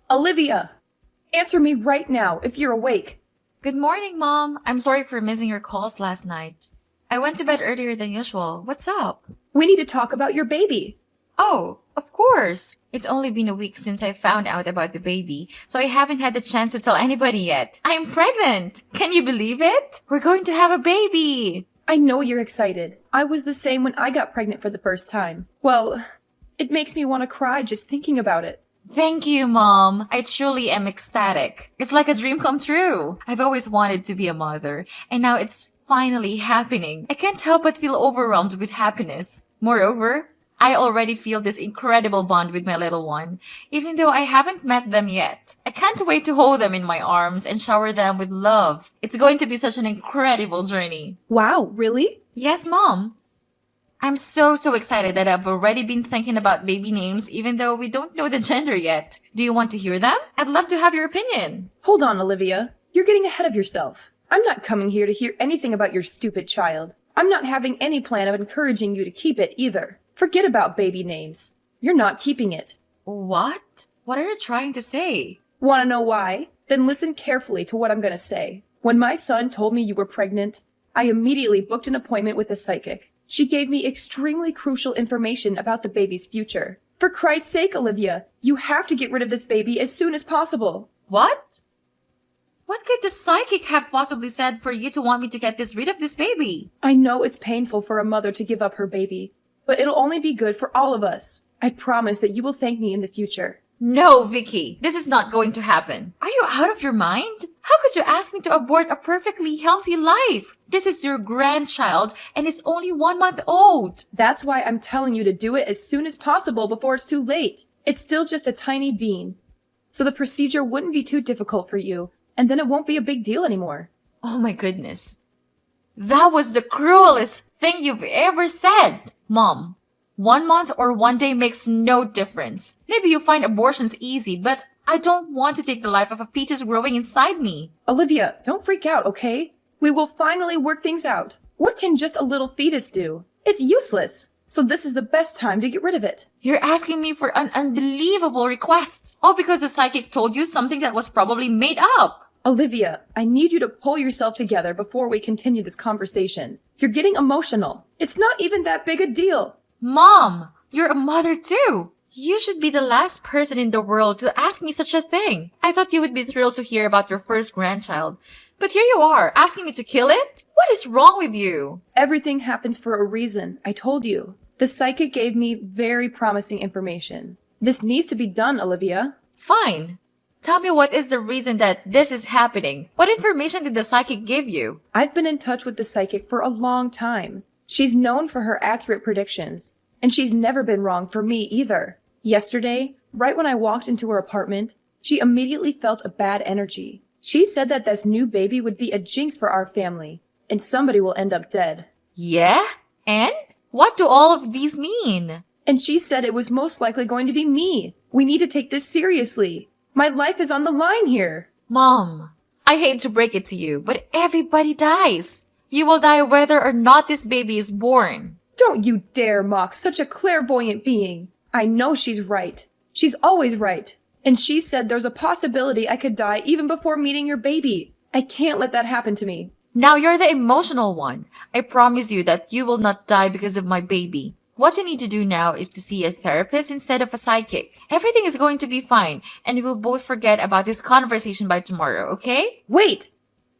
Olivia! Answer me right now if you're awake. Good morning, Mom. I'm sorry for missing your calls last night. I went to bed earlier than usual. What's up? We need to talk about your baby. Oh, of course. It's only been a week since I found out about the baby, so I haven't had the chance to tell anybody yet. I'm pregnant. Can you believe it? We're going to have a baby. I know you're excited. I was the same when I got pregnant for the first time. Well, it makes me want to cry just thinking about it. Thank you, Mom. I truly am ecstatic. It's like a dream come true. I've always wanted to be a mother, and now it's finally happening. I can't help but feel overwhelmed with happiness. Moreover, I already feel this incredible bond with my little one, even though I haven't met them yet. I can't wait to hold them in my arms and shower them with love. It's going to be such an incredible journey. Wow, really? Yes, Mom. I'm so excited that I've already been thinking about baby names even though we don't know the gender yet. Do you want to hear them? I'd love to have your opinion. Hold on, Olivia. You're getting ahead of yourself. I'm not coming here to hear anything about your stupid child. I'm not having any plan of encouraging you to keep it either. Forget about baby names. You're not keeping it. What? What are you trying to say? Want to know why? Then listen carefully to what I'm going to say. When my son told me you were pregnant, I immediately booked an appointment with a psychic. She gave me extremely crucial information about the baby's future. For Christ's sake, Olivia, you have to get rid of this baby as soon as possible. What? What could the psychic have possibly said for you to want me to get rid of this baby? I know it's painful for a mother to give up her baby, but it'll only be good for all of us. I promise that you will thank me in the future. No, Vicky, this is not going to happen. Are you out of your mind? How could you ask me to abort a perfectly healthy life? This is your grandchild and it's only 1 month old. That's why I'm telling you to do it as soon as possible before it's too late. It's still just a tiny bean. So the procedure wouldn't be too difficult for you, and then it won't be a big deal anymore. Oh my goodness. That was the cruelest thing you've ever said. Mom, 1 month or 1 day makes no difference. Maybe you find abortions easy, but I don't want to take the life of a fetus growing inside me. Olivia, don't freak out, okay? We will finally work things out. What can just a little fetus do? It's useless. So this is the best time to get rid of it. You're asking me for an unbelievable request. All because the psychic told you something that was probably made up. Olivia, I need you to pull yourself together before we continue this conversation. You're getting emotional. It's not even that big a deal. Mom, you're a mother too. You should be the last person in the world to ask me such a thing. I thought you would be thrilled to hear about your first grandchild. But here you are, asking me to kill it? What is wrong with you? Everything happens for a reason, I told you. The psychic gave me very promising information. This needs to be done, Olivia. Fine. Tell me what is the reason that this is happening. What information did the psychic give you? I've been in touch with the psychic for a long time. She's known for her accurate predictions, and she's never been wrong for me either. Yesterday, right when I walked into her apartment, she immediately felt a bad energy. She said that this new baby would be a jinx for our family, and somebody will end up dead. Yeah? And? What do all of these mean? And she said it was most likely going to be me. We need to take this seriously. My life is on the line here. Mom, I hate to break it to you, but everybody dies. You will die whether or not this baby is born. Don't you dare mock such a clairvoyant being. I know she's right. She's always right. And she said there's a possibility I could die even before meeting your baby. I can't let that happen to me. Now you're the emotional one. I promise you that you will not die because of my baby. What you need to do now is to see a therapist instead of a psychic. Everything is going to be fine, and we will both forget about this conversation by tomorrow, okay? Wait!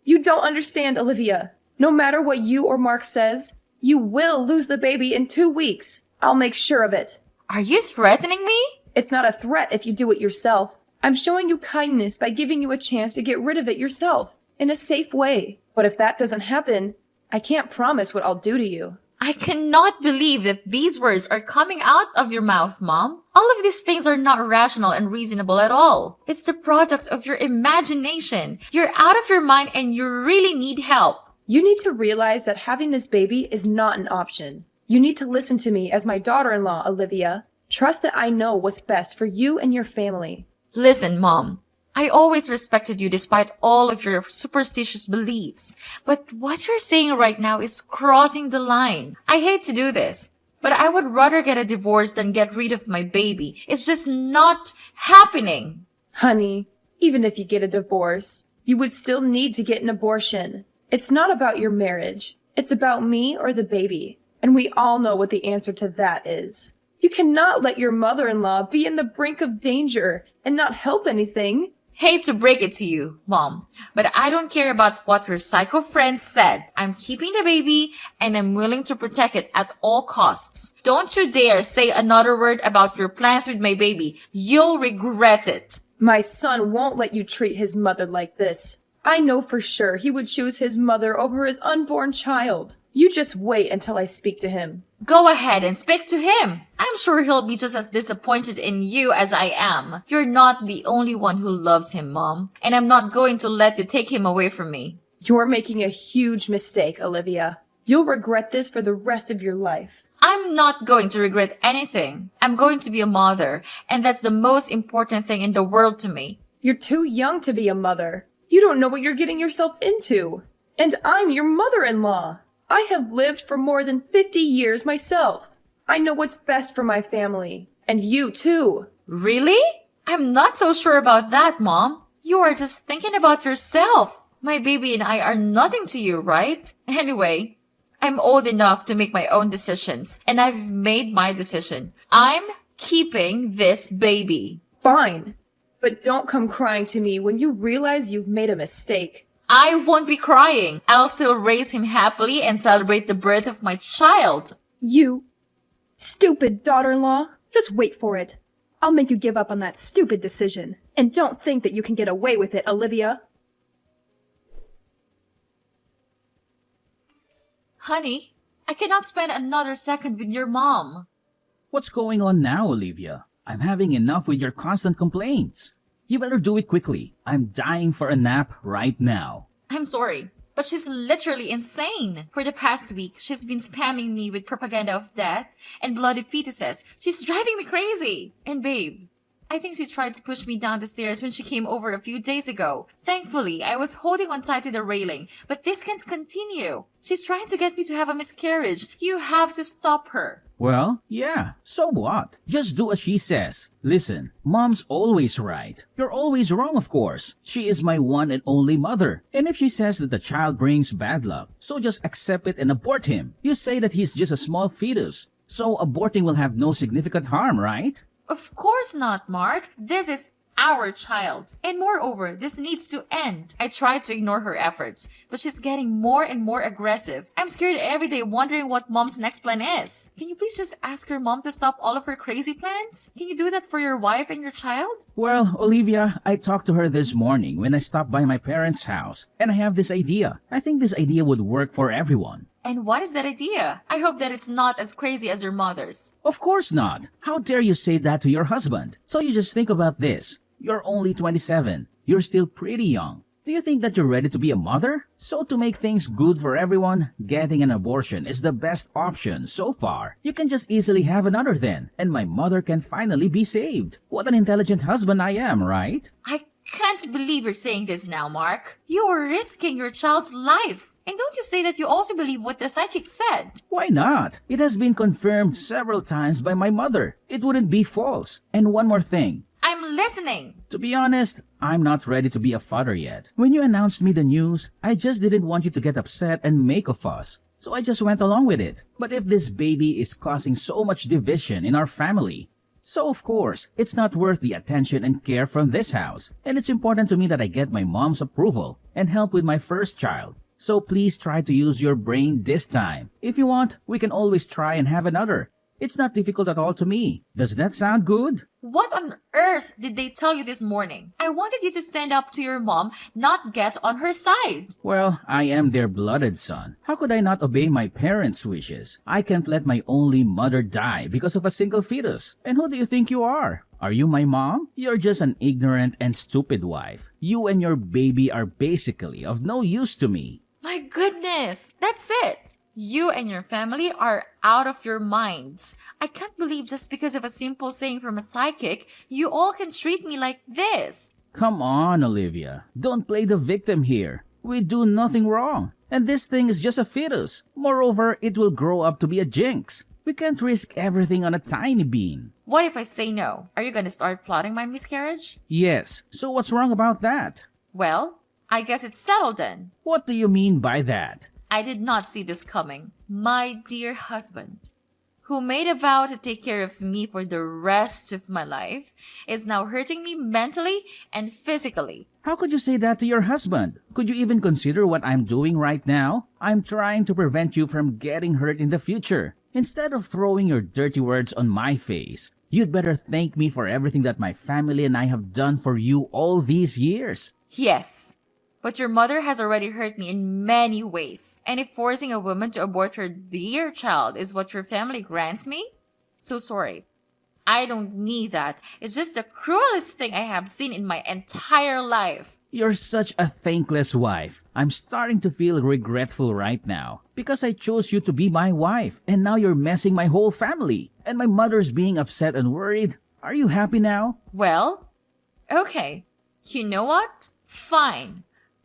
You don't understand, Olivia. No matter what you or Mark says, you will lose the baby in 2 weeks. I'll make sure of it. Are you threatening me? It's not a threat if you do it yourself. I'm showing you kindness by giving you a chance to get rid of it yourself, in a safe way. But if that doesn't happen, I can't promise what I'll do to you. I cannot believe that these words are coming out of your mouth, Mom. All of these things are not rational and reasonable at all. It's the product of your imagination. You're out of your mind and you really need help. You need to realize that having this baby is not an option. You need to listen to me as my daughter-in-law, Olivia. Trust that I know what's best for you and your family. Listen, Mom. I always respected you despite all of your superstitious beliefs. But what you're saying right now is crossing the line. I hate to do this, but I would rather get a divorce than get rid of my baby. It's just not happening. Honey, even if you get a divorce, you would still need to get an abortion. It's not about your marriage. It's about me or the baby. And we all know what the answer to that is. You cannot let your mother-in-law be in the brink of danger and not help anything. Hate to break it to you, Mom, but I don't care about what your psycho friend said. I'm keeping the baby and I'm willing to protect it at all costs. Don't you dare say another word about your plans with my baby. You'll regret it. My son won't let you treat his mother like this. I know for sure he would choose his mother over his unborn child. You just wait until I speak to him. Go ahead and speak to him. I'm sure he'll be just as disappointed in you as I am. You're not the only one who loves him, Mom, and I'm not going to let you take him away from me. You're making a huge mistake, Olivia. You'll regret this for the rest of your life. I'm not going to regret anything. I'm going to be a mother, and that's the most important thing in the world to me. You're too young to be a mother. You don't know what you're getting yourself into. And I'm your mother-in-law. I have lived for more than 50 years myself. I know what's best for my family. And you too. Really? I'm not so sure about that, Mom. You are just thinking about yourself. My baby and I are nothing to you, right? Anyway, I'm old enough to make my own decisions, and I've made my decision. I'm keeping this baby. Fine. But don't come crying to me when you realize you've made a mistake. I won't be crying. I'll still raise him happily and celebrate the birth of my child. You stupid daughter-in-law. Just wait for it. I'll make you give up on that stupid decision. And don't think that you can get away with it, Olivia. Honey, I cannot spend another second with your mom. What's going on now, Olivia? I'm having enough with your constant complaints. You better do it quickly. I'm dying for a nap right now. I'm sorry, but she's literally insane. For the past week, she's been spamming me with propaganda of death and bloody fetuses. She's driving me crazy. And babe, I think she tried to push me down the stairs when she came over a few days ago. Thankfully, I was holding on tight to the railing, but this can't continue. She's trying to get me to have a miscarriage. You have to stop her. Well, yeah, so what? Just do as she says. Listen, Mom's always right. You're always wrong, of course. She is my one and only mother. And if she says that the child brings bad luck, so just accept it and abort him. You say that he's just a small fetus, so aborting will have no significant harm, right? Of course not, Mark. This is our child. And moreover, this needs to end. I tried to ignore her efforts, but she's getting more and more aggressive. I'm scared every day wondering what Mom's next plan is. Can you please just ask your mom to stop all of her crazy plans? Can you do that for your wife and your child? Well, Olivia, I talked to her this morning when I stopped by my parents' house, and I have this idea. I think this idea would work for everyone. And what is that idea? I hope that it's not as crazy as your mother's. Of course not. How dare you say that to your husband? So you just think about this. You're only 27. You're still pretty young. Do you think that you're ready to be a mother? So to make things good for everyone, getting an abortion is the best option so far. You can just easily have another then, and my mother can finally be saved. What an intelligent husband I am, right? I can't believe you're saying this now, Mark. You are risking your child's life. And don't you say that you also believe what the psychic said? Why not? It has been confirmed several times by my mother. It wouldn't be false. And one more thing. I'm listening. To be honest, I'm not ready to be a father yet. When you announced me the news, I just didn't want you to get upset and make a fuss. So I just went along with it. But if this baby is causing so much division in our family, so of course, it's not worth the attention and care from this house. And it's important to me that I get my mom's approval and help with my first child. So please try to use your brain this time. If you want, we can always try and have another. It's not difficult at all to me. Does that sound good? What on earth did they tell you this morning? I wanted you to stand up to your mom, not get on her side. Well, I am their blooded son. How could I not obey my parents' wishes? I can't let my only mother die because of a single fetus. And who do you think you are? Are you my mom? You're just an ignorant and stupid wife. You and your baby are basically of no use to me. My goodness, that's it. You and your family are out of your minds. I can't believe just because of a simple saying from a psychic, you all can treat me like this. Come on, Olivia. Don't play the victim here. We do nothing wrong. And this thing is just a fetus. Moreover, it will grow up to be a jinx. We can't risk everything on a tiny bean. What if I say no? Are you gonna start plotting my miscarriage? Yes, so what's wrong about that? Well, I guess it's settled then. What do you mean by that? I did not see this coming. My dear husband, who made a vow to take care of me for the rest of my life, is now hurting me mentally and physically. How could you say that to your husband? Could you even consider what I'm doing right now? I'm trying to prevent you from getting hurt in the future. Instead of throwing your dirty words on my face, you'd better thank me for everything that my family and I have done for you all these years. Yes, but your mother has already hurt me in many ways. And if forcing a woman to abort her dear child is what your family grants me, so sorry. I don't need that. It's just the cruelest thing I have seen in my entire life. You're such a thankless wife. I'm starting to feel regretful right now because I chose you to be my wife and now you're messing my whole family and my mother's being upset and worried. Are you happy now? Well, okay. You know what? Fine.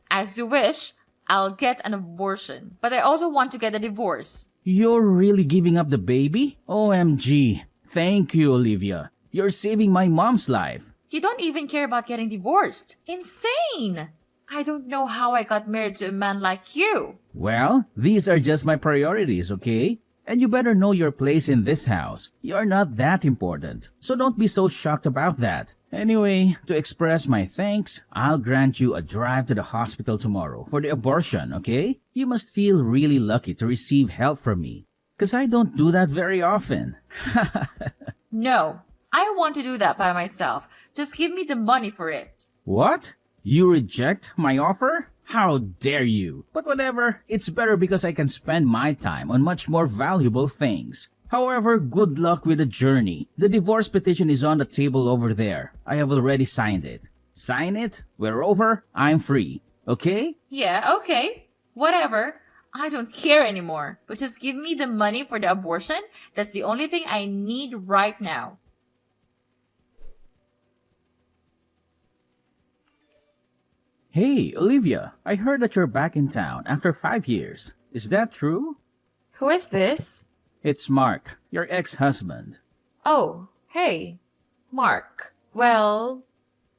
As you wish, I'll get an abortion. But I also want to get a divorce. You're really giving up the baby? OMG. Thank you, Olivia. You're saving my mom's life. You don't even care about getting divorced. Insane! I don't know how I got married to a man like you. Well, these are just my priorities, okay? And you better know your place in this house. You're not that important, so don't be so shocked about that. Anyway, to express my thanks, I'll grant you a drive to the hospital tomorrow for the abortion, okay? You must feel really lucky to receive help from me, because I don't do that very often. No, I want to do that by myself. Just give me the money for it. What? You reject my offer? How dare you? But whatever, it's better because I can spend my time on much more valuable things. However, good luck with the journey. The divorce petition is on the table over there. I have already signed it. Sign it, we're over, I'm free. Okay? Yeah, okay. Whatever. I don't care anymore. But just give me the money for the abortion. That's the only thing I need right now. Hey, Olivia, I heard that you're back in town after 5 years. Is that true? Who is this? It's Mark, your ex-husband. Oh, hey, Mark. Well,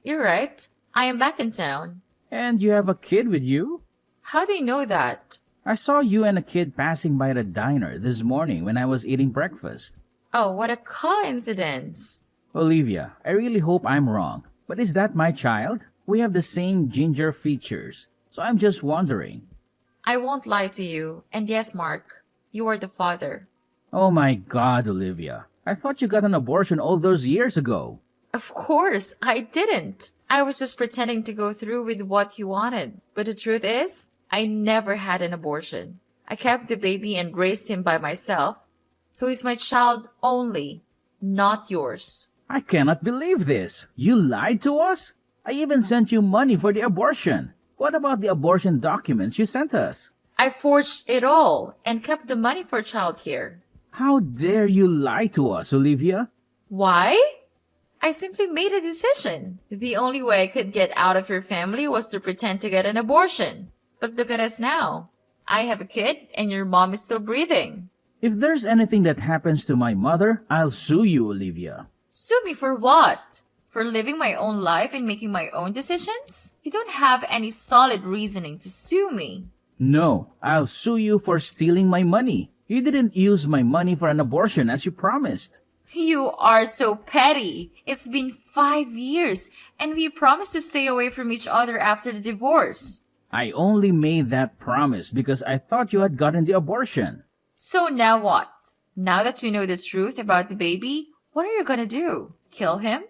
you're right. I am back in town. And you have a kid with you? How do you know that? I saw you and a kid passing by the diner this morning when I was eating breakfast. Oh, what a coincidence. Olivia, I really hope I'm wrong, but is that my child? We have the same ginger features, so I'm just wondering. I won't lie to you. And yes, Mark, you are the father. Oh my God, Olivia. I thought you got an abortion all those years ago. Of course, I didn't. I was just pretending to go through with what you wanted. But the truth is, I never had an abortion. I kept the baby and raised him by myself. So he's my child only, not yours. I cannot believe this. You lied to us? I even sent you money for the abortion. What about the abortion documents you sent us? I forged it all and kept the money for childcare. How dare you lie to us, Olivia? Why? I simply made a decision. The only way I could get out of your family was to pretend to get an abortion. But look at us now. I have a kid and your mom is still breathing. If there's anything that happens to my mother, I'll sue you, Olivia. Sue me for what? For living my own life and making my own decisions? You don't have any solid reasoning to sue me. No, I'll sue you for stealing my money. You didn't use my money for an abortion as you promised. You are so petty. It's been 5 years and we promised to stay away from each other after the divorce. I only made that promise because I thought you had gotten the abortion. So now what? Now that you know the truth about the baby, what are you gonna do? Kill him?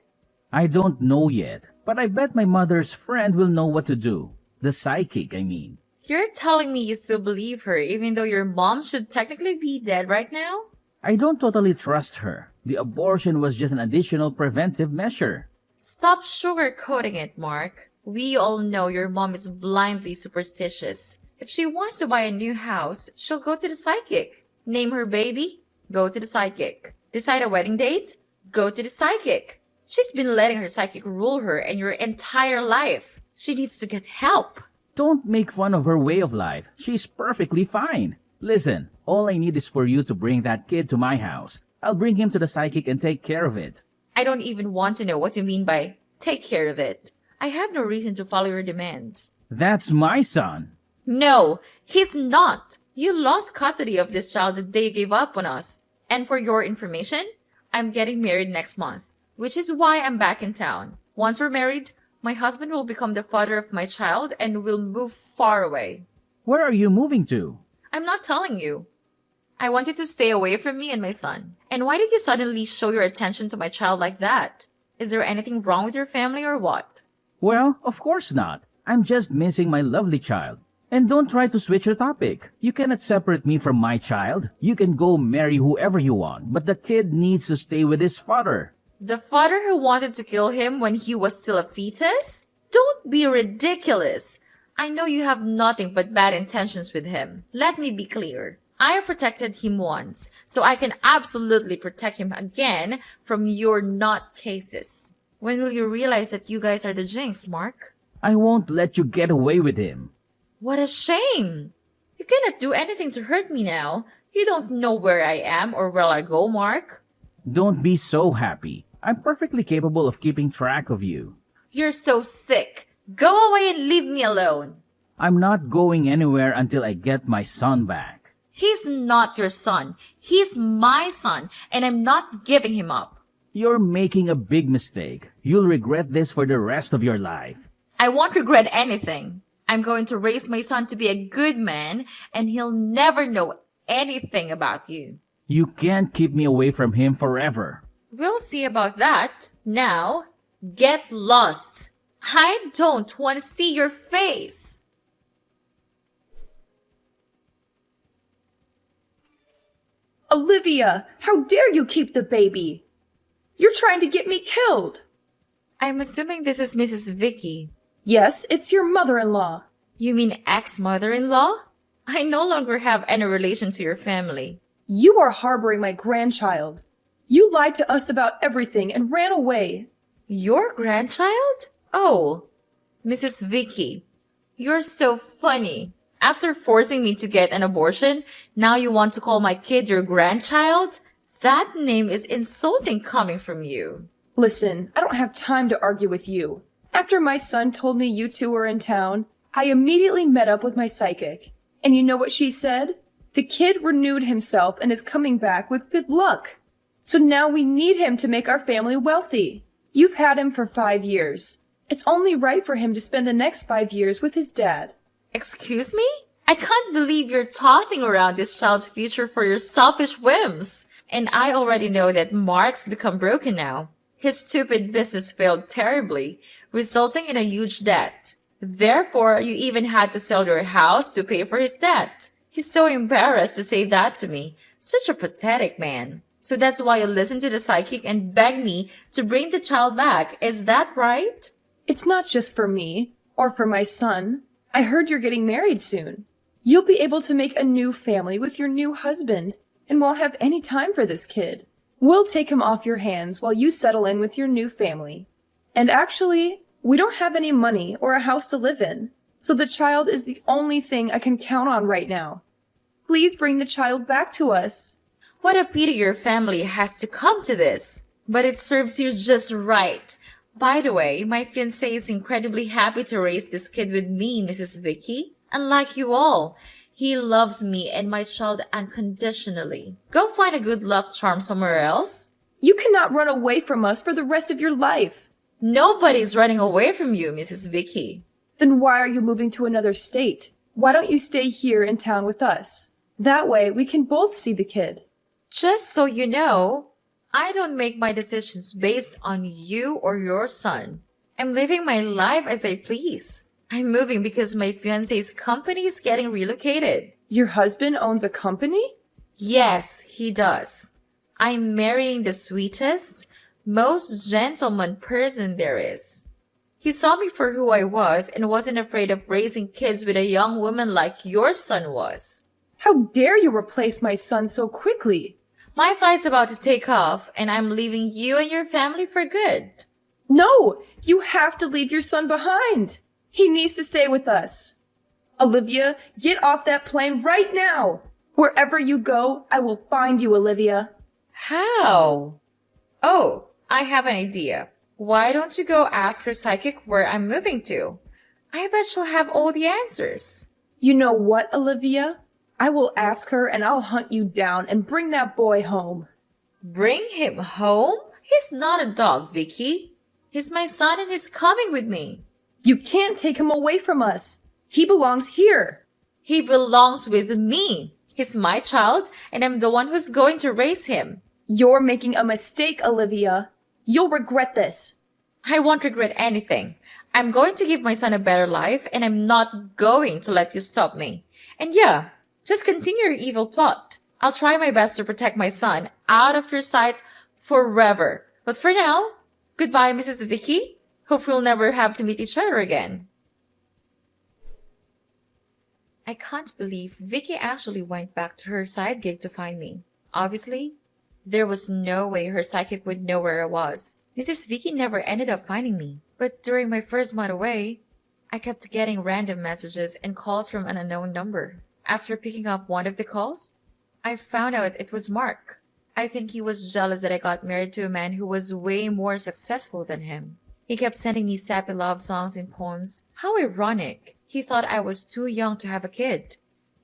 I don't know yet, but I bet my mother's friend will know what to do. The psychic, I mean. You're telling me you still believe her even though your mom should technically be dead right now? I don't totally trust her. The abortion was just an additional preventive measure. Stop sugarcoating it, Mark. We all know your mom is blindly superstitious. If she wants to buy a new house, she'll go to the psychic. Name her baby? Go to the psychic. Decide a wedding date? Go to the psychic. She's been letting her psychic rule her and your entire life. She needs to get help. Don't make fun of her way of life. She's perfectly fine. Listen, all I need is for you to bring that kid to my house. I'll bring him to the psychic and take care of it. I don't even want to know what you mean by take care of it. I have no reason to follow your demands. That's my son. No, he's not. You lost custody of this child the day you gave up on us. And for your information, I'm getting married next month, which is why I'm back in town. Once we're married, my husband will become the father of my child and will move far away. Where are you moving to? I'm not telling you. I want you to stay away from me and my son. And why did you suddenly show your attention to my child like that? Is there anything wrong with your family or what? Well, of course not. I'm just missing my lovely child. And don't try to switch your topic. You cannot separate me from my child. You can go marry whoever you want, but the kid needs to stay with his father. The father who wanted to kill him when he was still a fetus? Don't be ridiculous. I know you have nothing but bad intentions with him. Let me be clear. I protected him once, so I can absolutely protect him again from your nutcases. When will you realize that you guys are the jinx, Mark? I won't let you get away with him. What a shame! You cannot do anything to hurt me now. You don't know where I am or where I go, Mark. Don't be so happy. I'm perfectly capable of keeping track of you. You're so sick. Go away and leave me alone. I'm not going anywhere until I get my son back. He's not your son. He's my son, and I'm not giving him up. You're making a big mistake. You'll regret this for the rest of your life. I won't regret anything. I'm going to raise my son to be a good man, and he'll never know anything about you. You can't keep me away from him forever. We'll see about that. Now, get lost. I don't want to see your face. Olivia, how dare you keep the baby? You're trying to get me killed. I'm assuming this is Mrs. Vicky. Yes, it's your mother-in-law. You mean ex-mother-in-law? I no longer have any relation to your family. You are harboring my grandchild. You lied to us about everything and ran away. Your grandchild? Oh, Mrs. Vicky, you're so funny. After forcing me to get an abortion, now you want to call my kid your grandchild? That name is insulting coming from you. Listen, I don't have time to argue with you. After my son told me you two were in town, I immediately met up with my psychic. And you know what she said? The kid renewed himself and is coming back with good luck. So now we need him to make our family wealthy. You've had him for 5 years. It's only right for him to spend the next 5 years with his dad. Excuse me? I can't believe you're tossing around this child's future for your selfish whims. And I already know that Mark's become broken now. His stupid business failed terribly, resulting in a huge debt. Therefore, you even had to sell your house to pay for his debt. He's so embarrassed to say that to me. Such a pathetic man. So that's why you listened to the psychic and begged me to bring the child back. Is that right? It's not just for me, or for my son. I heard you're getting married soon. You'll be able to make a new family with your new husband and won't have any time for this kid. We'll take him off your hands while you settle in with your new family. And actually, we don't have any money or a house to live in, so the child is the only thing I can count on right now. Please bring the child back to us. What a pity your family has to come to this. But it serves you just right. By the way, my fiancé is incredibly happy to raise this kid with me, Mrs. Vicky. Unlike you all, he loves me and my child unconditionally. Go find a good luck charm somewhere else. You cannot run away from us for the rest of your life. Nobody's running away from you, Mrs. Vicky. Then why are you moving to another state? Why don't you stay here in town with us? That way we can both see the kid. Just so you know, I don't make my decisions based on you or your son. I'm living my life as I please. I'm moving because my fiancé's company is getting relocated. Your husband owns a company? Yes, he does. I'm marrying the sweetest, most gentleman person there is. He saw me for who I was and wasn't afraid of raising kids with a young woman like your son was. How dare you replace my son so quickly? My flight's about to take off, and I'm leaving you and your family for good. No! You have to leave your son behind! He needs to stay with us. Olivia, get off that plane right now! Wherever you go, I will find you, Olivia. How? Oh, I have an idea. Why don't you go ask her psychic where I'm moving to? I bet she'll have all the answers. You know what, Olivia? I will ask her and I'll hunt you down and bring that boy home. Bring him home? He's not a dog, Vicky. He's my son and he's coming with me. You can't take him away from us. He belongs here. He belongs with me. He's my child and I'm the one who's going to raise him. You're making a mistake, Olivia. You'll regret this. I won't regret anything. I'm going to give my son a better life and I'm not going to let you stop me. And yeah, just continue your evil plot. I'll try my best to protect my son out of your sight forever. But for now, goodbye, Mrs. Vicky. Hope we'll never have to meet each other again. I can't believe Vicky actually went back to her side gig to find me. Obviously, there was no way her psychic would know where I was. Mrs. Vicky never ended up finding me. But during my first month away, I kept getting random messages and calls from an unknown number. After picking up one of the calls, I found out it was Mark. I think he was jealous that I got married to a man who was way more successful than him. He kept sending me sappy love songs and poems. How ironic. He thought I was too young to have a kid.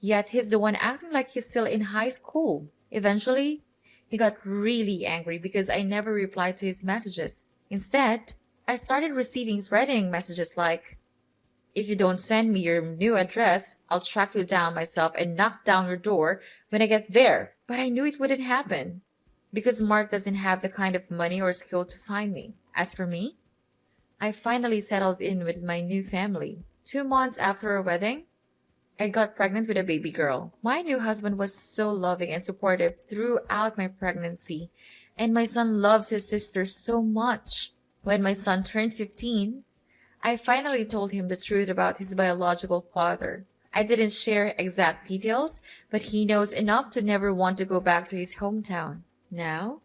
Yet he's the one acting like he's still in high school. Eventually, he got really angry because I never replied to his messages. Instead, I started receiving threatening messages like, "If you don't send me your new address, I'll track you down myself and knock down your door when I get there." But I knew it wouldn't happen because Mark doesn't have the kind of money or skill to find me. As for me, I finally settled in with my new family. 2 months after our wedding, I got pregnant with a baby girl. My new husband was so loving and supportive throughout my pregnancy, and my son loves his sister so much. When my son turned 15, I finally told him the truth about his biological father. I didn't share exact details, but he knows enough to never want to go back to his hometown. Now,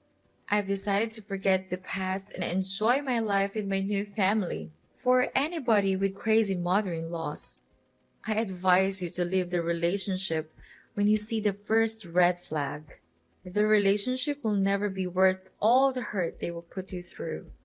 I've decided to forget the past and enjoy my life with my new family. For anybody with crazy mother-in-laws, I advise you to leave the relationship when you see the first red flag. The relationship will never be worth all the hurt they will put you through.